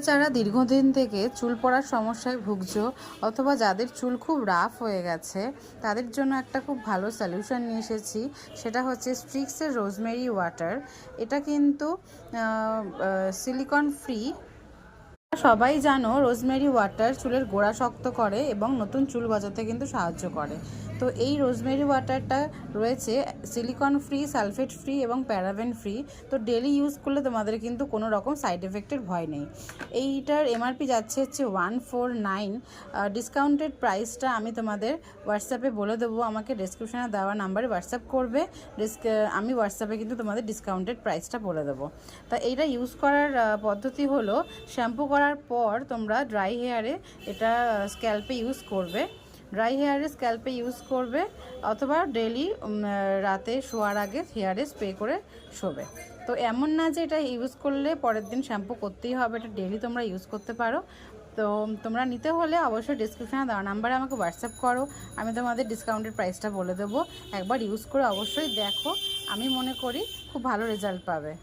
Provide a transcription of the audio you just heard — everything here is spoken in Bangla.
যারা দীর্ঘদিন থেকে চুল পড়ার সমস্যায় ভুগছো অথবা যাদের চুল খুব রাফ হয়ে গেছে তাদের জন্য একটা খুব ভালো সলিউশন নিয়ে এসেছি। সেটা হচ্ছে স্ট্রিক্সের রোজমেরি ওয়াটার। এটা কিন্তু সিলিকন ফ্রি। সবাই জানো রোজমেরি ওয়াটার চুলের গোড়া শক্ত করে এবং নতুন চুল গজাতে কিন্তু সাহায্য করে। তো এই রোজমেরি ওয়াটারটা রয়েছে সিলিকন ফ্রি, সালফেট ফ্রি এবং প্যারাবেন ফ্রি। তো ডেলি ইউজ করলে তোমাদের কিন্তু কোনো রকম সাইড এফেক্টের ভয় নেই। এইটার এমআরপি যাচ্ছে হচ্ছে 149। ডিসকাউন্টেড প্রাইসটা আমি তোমাদের হোয়াটসঅ্যাপে বলে দেবো। আমাকে ডেসক্রিপশানে দেওয়া নাম্বারে হোয়াটসঅ্যাপ করবে। আমি হোয়াটসঅ্যাপে কিন্তু তোমাদের ডিসকাউন্টেড প্রাইসটা বলে দেবো। তা এইটা ইউজ করার পদ্ধতি হলো, শ্যাম্পু করার পর তোমরা ড্রাই হেয়ারে এটা স্ক্যাল্পে ইউজ করবে। ড্রাই হেয়ারে স্ক্যাল্পে ইউজ করবে অথবা ডেলি রাতে শোয়ার আগে হেয়ারে স্প্রে করে শোবে। তো এমন না যে এটা ইউজ করলে পরের দিন শ্যাম্পু করতেই হবে, এটা ডেলি তোমরা ইউজ করতে পারো। তো তোমরা নিতে হলে অবশ্যই ডিসক্রিপশানে দেওয়া নাম্বারে আমাকে হোয়াটসঅ্যাপ করো, আমি তোমাদের ডিসকাউন্টেড প্রাইসটা বলে দেবো। একবার ইউজ করে অবশ্যই দেখো, আমি মনে করি খুব ভালো রেজাল্ট পাবে।